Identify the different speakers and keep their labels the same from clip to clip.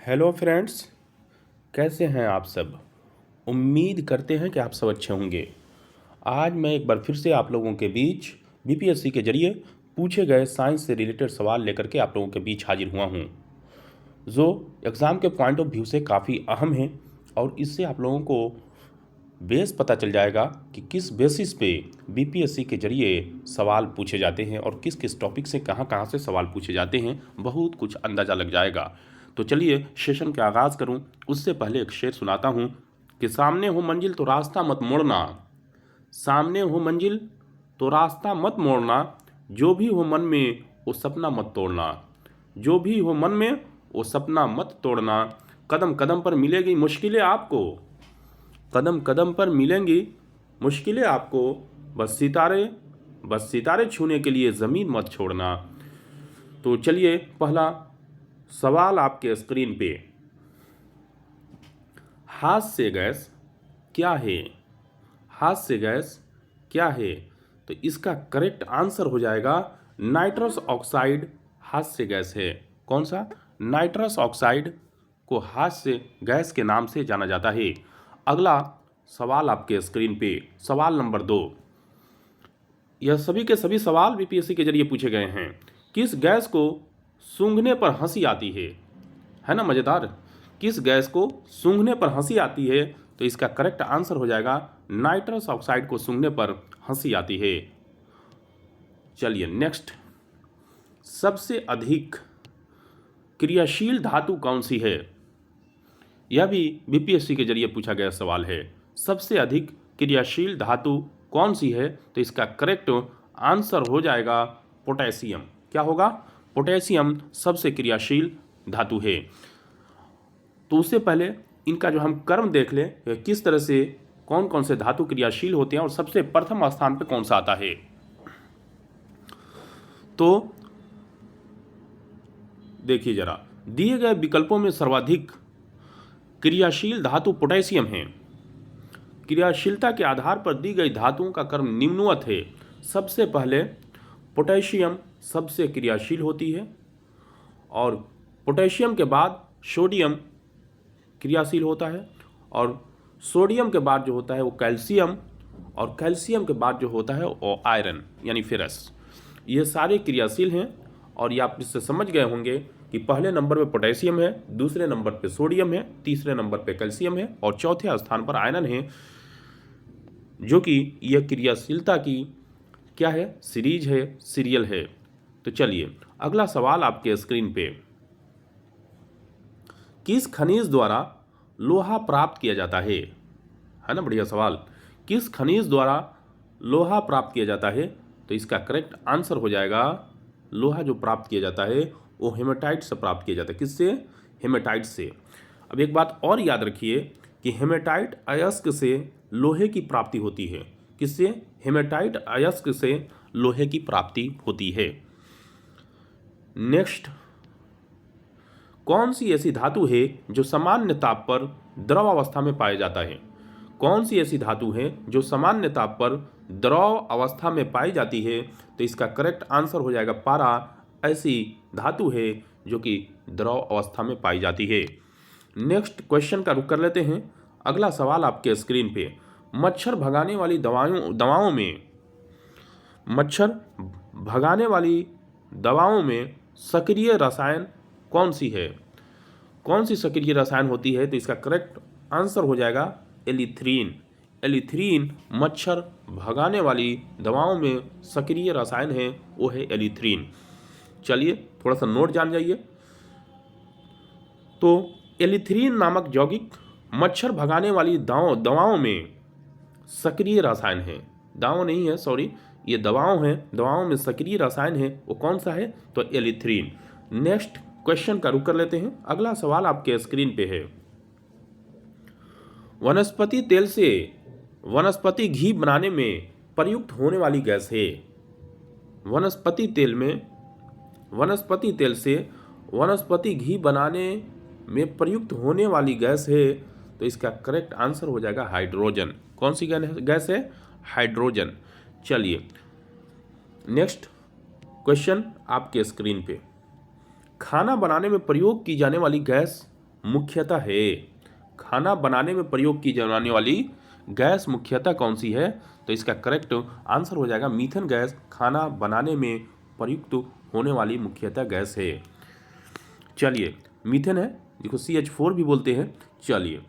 Speaker 1: Hello friends, कैसे हैं आप सब। उम्मीद करते हैं कि आप सब अच्छे होंगे। आज मैं एक बार फिर से आप लोगों के बीच बीपीएससी के जरिए पूछे गए साइंस से रिलेटेड सवाल लेकर के आप लोगों के बीच हाजिर हुआ हूं, जो एग्ज़ाम के पॉइंट ऑफ व्यू से काफ़ी अहम हैं। और इससे आप लोगों को बेस पता चल जाएगा कि किस बेसिस पे बीपीएससी के जरिए सवाल पूछे जाते हैं और किस किस टॉपिक से कहाँ कहाँ से सवाल पूछे जाते हैं, बहुत कुछ अंदाज़ा लग जाएगा। तो चलिए सेशन का आगाज़ करूं उससे पहले एक शेर सुनाता हूं कि सामने हो मंजिल तो रास्ता मत मोड़ना, सामने हो मंजिल तो रास्ता मत मोड़ना, जो भी हो मन में वो सपना मत तोड़ना, जो भी हो मन में वो सपना मत तोड़ना। कदम कदम पर मिलेगी मुश्किलें आपको, कदम कदम पर मिलेंगी मुश्किलें आपको, बस सितारे छूने के लिए ज़मीन मत छोड़ना। तो चलिए पहला सवाल आपके स्क्रीन पे, हाथ से गैस क्या है, हाथ से गैस क्या है। तो इसका करेक्ट आंसर हो जाएगा नाइट्रस ऑक्साइड हाथ से गैस है। कौन सा? नाइट्रस ऑक्साइड को हाथ से गैस के नाम से जाना जाता है। अगला सवाल आपके स्क्रीन पे, सवाल नंबर 2। यह सभी के सभी सवाल बीपीएससी के जरिए पूछे गए हैं। किस गैस को सूंघने पर हंसी आती है ना मज़ेदार। किस गैस को सूंघने पर हंसी आती है? तो इसका करेक्ट आंसर हो जाएगा नाइट्रस ऑक्साइड को सूंघने पर हंसी आती है। चलिए नेक्स्ट, सबसे अधिक क्रियाशील धातु कौन सी है? यह भी बीपीएससी के जरिए पूछा गया सवाल है। सबसे अधिक क्रियाशील धातु कौन सी है? तो इसका करेक्ट आंसर हो जाएगा पोटेशियम। क्या होगा? पोटेशियम सबसे क्रियाशील धातु है। तो उससे पहले इनका जो हम कर्म देख लें, किस तरह से कौन कौन से धातु क्रियाशील होते हैं और सबसे प्रथम स्थान पर कौन सा आता है। तो देखिए जरा, दिए गए विकल्पों में सर्वाधिक क्रियाशील धातु पोटेशियम है। क्रियाशीलता के आधार पर दी गई धातुओं का क्रम निम्नवत है। सबसे पहले पोटेशियम सबसे क्रियाशील होती है और पोटेशियम के बाद सोडियम क्रियाशील होता है और सोडियम के बाद जो होता है वो कैल्शियम और कैल्शियम के बाद जो होता है वो आयरन यानी फेरस। ये सारे क्रियाशील हैं और ये आप इससे समझ गए होंगे कि पहले नंबर पे पोटेशियम है, दूसरे नंबर पे सोडियम है, तीसरे नंबर पे कैल्शियम है और चौथे स्थान पर आयरन है, जो कि यह क्रियाशीलता की क्या है? सीरीज है, सीरियल है। तो चलिए अगला सवाल आपके स्क्रीन पे, किस खनिज द्वारा लोहा प्राप्त किया जाता है ना बढ़िया सवाल। किस खनिज द्वारा लोहा प्राप्त किया जाता है? तो इसका करेक्ट आंसर हो जाएगा, लोहा जो प्राप्त किया जाता है वो हेमेटाइट से प्राप्त किया जाता है। किससे? हेमेटाइट से। अब एक बात और याद रखिए कि हेमेटाइट अयस्क से लोहे की प्राप्ति होती है। किससे? हेमेटाइट अयस्क से लोहे की प्राप्ति होती है। नेक्स्ट, कौन सी ऐसी धातु है जो सामान्य ताप पर द्रव अवस्था में पाया जाता है? कौन सी ऐसी धातु है जो सामान्य ताप पर द्रव अवस्था में पाई जाती है? तो इसका करेक्ट आंसर हो जाएगा पारा ऐसी धातु है जो कि द्रव अवस्था में पाई जाती है। नेक्स्ट क्वेश्चन का रुख कर लेते हैं। अगला सवाल आपके स्क्रीन पे, मच्छर भगाने वाली दवाओं में मच्छर भगाने वाली दवाओं में सक्रिय रसायन कौन सी है? कौन सी सक्रिय रसायन होती है? तो इसका करेक्ट आंसर हो जाएगा एलिथ्रीन। एलिथ्रीन मच्छर भगाने वाली दवाओं में सक्रिय रसायन है, वो है एलिथ्रीन। चलिए थोड़ा सा नोट जान जाइए। तो एलिथ्रीन नामक यौगिक मच्छर भगाने वाली दवाओं में सक्रिय रसायन है। दवाओं नहीं है, सॉरी, ये दवाओं हैं। दवाओं में सक्रिय रसायन है, वो कौन सा है? तो एलिथ्रीन। नेक्स्ट क्वेश्चन का रुख कर लेते हैं। अगला सवाल आपके स्क्रीन पे है, वनस्पति तेल से वनस्पति घी बनाने में प्रयुक्त होने वाली गैस है। वनस्पति तेल से वनस्पति घी बनाने में प्रयुक्त होने वाली गैस है। तो इसका करेक्ट आंसर हो जाएगा हाइड्रोजन। कौन सी गैस है? हाइड्रोजन। चलिए नेक्स्ट क्वेश्चन आपके स्क्रीन पे, खाना बनाने में प्रयोग की जाने वाली गैस मुख्यतः है? खाना बनाने में प्रयोग की जाने वाली गैस मुख्यतः कौन सी है? तो इसका करेक्ट आंसर हो जाएगा मीथेन गैस खाना बनाने में प्रयुक्त होने वाली मुख्यतः गैस है। चलिए, मीथेन है, देखो CH4 भी बोलते हैं। चलिए,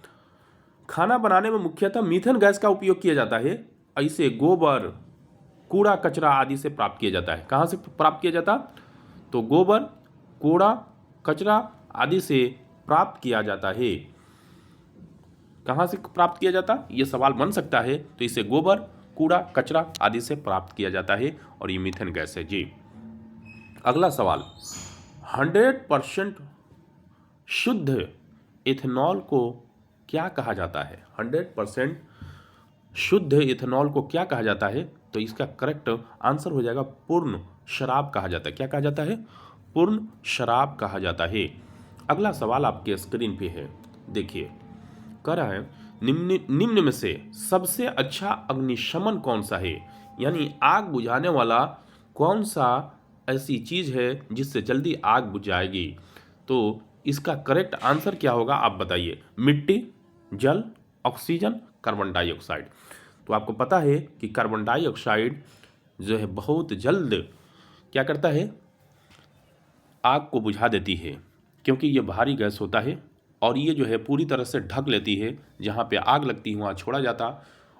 Speaker 1: खाना बनाने में मुख्यतः मीथेन गैस का उपयोग किया जाता है। इसे गोबर, कूड़ा कचरा आदि से प्राप्त किया जाता है। कहाँ से प्राप्त किया जाता? तो गोबर, कूड़ा कचरा आदि से प्राप्त किया जाता है। कहाँ से प्राप्त किया जाता? ये सवाल बन सकता है। तो इसे गोबर, कूड़ा कचरा आदि से प्राप्त किया जाता है और ये मीथेन गैस है जी। अगला सवाल, 100% शुद्ध इथेनॉल को क्या कहा जाता है? 100% शुद्ध इथेनॉल को क्या कहा जाता है? तो इसका करेक्ट आंसर हो जाएगा पूर्ण शराब कहा जाता है। क्या कहा जाता है? पूर्ण शराब कहा जाता है। अगला सवाल आपके स्क्रीन पे है, देखिए, कह रहा है निम्न में से सबसे अच्छा अग्निशमन कौन सा है? यानी आग बुझाने वाला कौन सा ऐसी चीज है जिससे जल्दी आग बुझ जाएगी? तो इसका करेक्ट आंसर क्या होगा आप बताइए? मिट्टी, जल, ऑक्सीजन, कार्बन डाइऑक्साइड। तो आपको पता है कि कार्बन डाइऑक्साइड जो है बहुत जल्द क्या करता है? आग को बुझा देती है, क्योंकि ये भारी गैस होता है और ये जो है पूरी तरह से ढक लेती है। जहाँ पे आग लगती है वहाँ छोड़ा जाता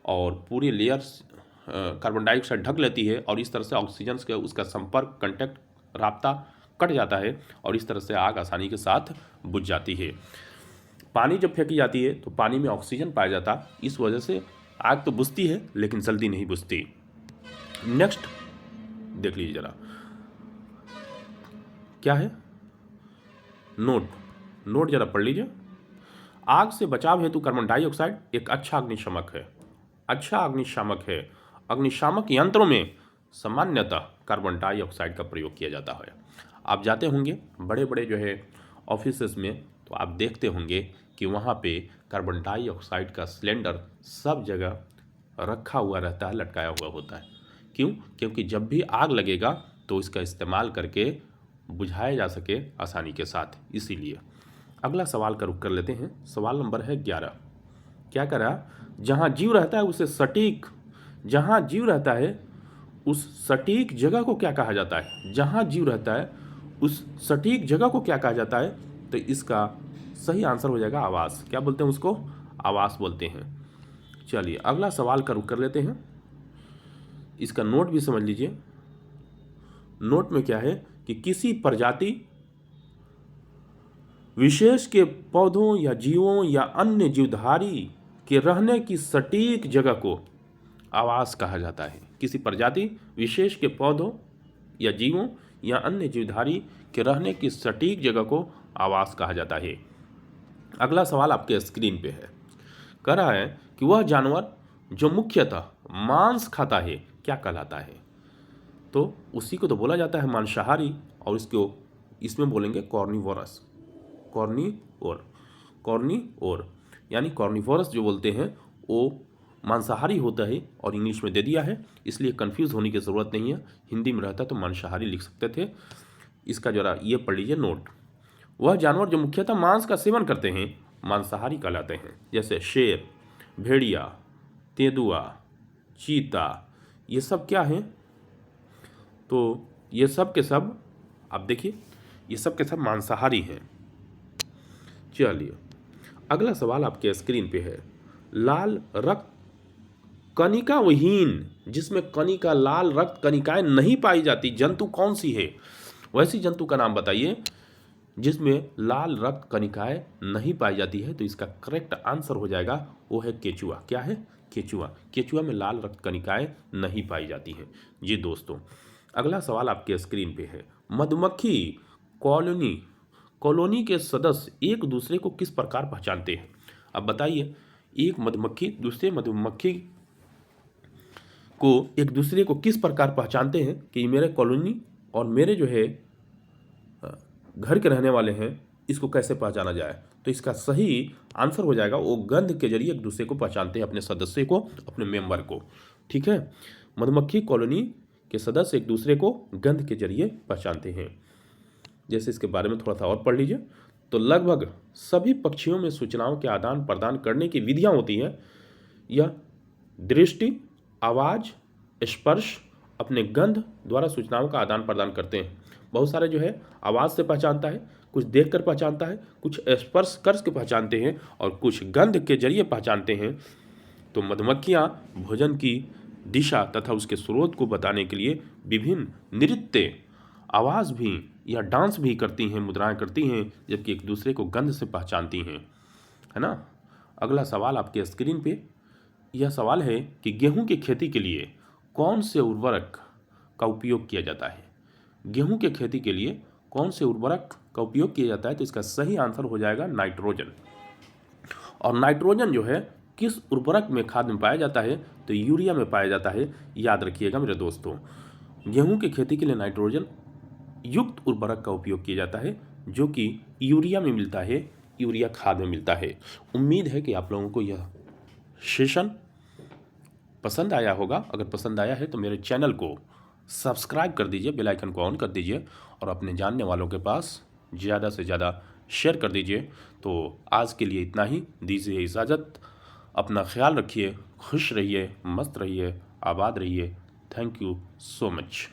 Speaker 1: और पूरी लेयर्स कार्बन डाइऑक्साइड ढक लेती है और इस तरह से ऑक्सीजन के उसका संपर्क, कांटेक्ट, राब्ता कट जाता है और इस तरह से आग आसानी के साथ बुझ जाती है। पानी जब फेंकी जाती है तो पानी में ऑक्सीजन पाया जाता, इस वजह से आग तो बुझती है लेकिन जल्दी नहीं बुझती। नेक्स्ट देख लीजिए जरा, क्या है? नोट जरा पढ़ लीजिए। आग से बचाव हेतु कार्बन डाइऑक्साइड एक अच्छा अग्निशामक है। अच्छा अग्निशामक है। अग्निशामक यंत्रों में सामान्यतः कार्बन डाइऑक्साइड का प्रयोग किया जाता है। आप जाते होंगे बड़े बड़े जो है ऑफिसेस में, तो आप देखते होंगे कि वहाँ पे कार्बन डाइऑक्साइड का सिलेंडर सब जगह रखा हुआ रहता है, लटकाया हुआ होता है। क्यों? क्योंकि जब भी आग लगेगा तो इसका इस्तेमाल करके बुझाया जा सके आसानी के साथ, इसीलिए। अगला सवाल का रुख कर लेते हैं। सवाल नंबर है 11। क्या करा? जहाँ जीव रहता है उसे सटीक, जहाँ जीव रहता है उस सटीक जगह को क्या कहा जाता है? जहाँ जीव रहता है उस सटीक जगह को क्या कहा जाता है? तो इसका सही आंसर हो जाएगा आवास। क्या बोलते हैं उसको? आवास बोलते हैं। चलिए, अगला सवाल का रुख कर लेते हैं। इसका नोट भी समझ लीजिए। नोट में क्या है कि किसी प्रजाति विशेष के पौधों या जीवों या अन्य जीवधारी के रहने की सटीक जगह को आवास कहा जाता है। किसी प्रजाति विशेष के पौधों या जीवों या अन्य जीवधारी के रहने की सटीक जगह को आवास कहा जाता है। अगला सवाल आपके स्क्रीन पे है, कह रहा है कि वह जानवर जो मुख्यतः मांस खाता है क्या कहलाता है? तो उसी को तो बोला जाता है मांसाहारी, और इसको इसमें बोलेंगे कॉर्निवोरस। कॉर्निओर यानी कॉर्निवोरस जो बोलते हैं वो मांसाहारी होता है, और इंग्लिश में दे दिया है, इसलिए कंफ्यूज होने की ज़रूरत नहीं है। हिंदी में रहता तो मांसाहारी लिख सकते थे। इसका जरा ये पढ़ लीजिए नोट। वह जानवर जो मुख्यतः मांस का सेवन करते हैं मांसाहारी कहलाते हैं, जैसे शेर, भेड़िया, तेंदुआ, चीता, ये सब क्या हैं? तो ये सब के सब आप देखिए, ये सब के सब मांसाहारी हैं। चलिए, अगला सवाल आपके स्क्रीन पे है। लाल रक्त कणिका विहीन, जिसमें कणिका लाल रक्त कणिकाएं नहीं पाई जाती, जंतु कौन सी है? वैसी जंतु का नाम बताइए जिसमें लाल रक्त कणिकाएं नहीं पाई जाती है। तो इसका करेक्ट आंसर हो जाएगा वो है केचुआ। क्या है? केचुआ। केचुआ में लाल रक्त कणिकाएं नहीं पाई जाती हैं जी दोस्तों। अगला सवाल आपके स्क्रीन पे है। मधुमक्खी कॉलोनी के सदस्य एक दूसरे को किस प्रकार पहचानते हैं? अब बताइए, एक मधुमक्खी दूसरे मधुमक्खी को एक दूसरे को किस प्रकार पहचानते हैं कि मेरे कॉलोनी और मेरे जो है घर के रहने वाले हैं, इसको कैसे पहचाना जाए? तो इसका सही आंसर हो जाएगा वो गंध के जरिए एक दूसरे को पहचानते हैं, अपने सदस्य को, अपने मेंबर को। ठीक है, मधुमक्खी कॉलोनी के सदस्य एक दूसरे को गंध के जरिए पहचानते हैं। जैसे इसके बारे में थोड़ा सा और पढ़ लीजिए। तो लगभग सभी पक्षियों में सूचनाओं के आदान प्रदान करने की विधियां होती हैं। यह दृष्टि, आवाज़, स्पर्श, अपने गंध द्वारा सूचनाओं का आदान प्रदान करते हैं। बहुत सारे जो है आवाज़ से पहचानता है, कुछ देख कर पहचानता है, कुछ स्पर्श करके पहचानते हैं और कुछ गंध के जरिए पहचानते हैं। तो मधुमक्खियाँ भोजन की दिशा तथा उसके स्रोत को बताने के लिए विभिन्न नृत्य, आवाज़ भी या डांस भी करती हैं, मुद्राएं करती हैं, जबकि एक दूसरे को गंध से पहचानती हैं, है ना। अगला सवाल आपके स्क्रीन पे यह सवाल है कि गेहूं की खेती के लिए कौन से उर्वरक का उपयोग किया जाता है। गेहूं के खेती के लिए कौन से उर्वरक का उपयोग किया जाता है, तो इसका सही आंसर हो जाएगा नाइट्रोजन। और नाइट्रोजन जो है किस उर्वरक में खाद में पाया जाता है, तो यूरिया में पाया जाता है। याद रखिएगा मेरे दोस्तों, गेहूं की खेती के लिए नाइट्रोजन युक्त उर्वरक का उपयोग किया जाता है, जो कि यूरिया में मिलता है, यूरिया खाद में मिलता है। उम्मीद है कि आप लोगों को यह सेशन पसंद आया होगा। अगर पसंद आया है तो मेरे चैनल को सब्सक्राइब कर दीजिए, बेल आइकन को ऑन कर दीजिए और अपने जानने वालों के पास ज़्यादा से ज़्यादा शेयर कर दीजिए। तो आज के लिए इतना ही, दीजिए इजाज़त। अपना ख्याल रखिए, खुश रहिए, मस्त रहिए, आबाद रहिए। Thank you so much.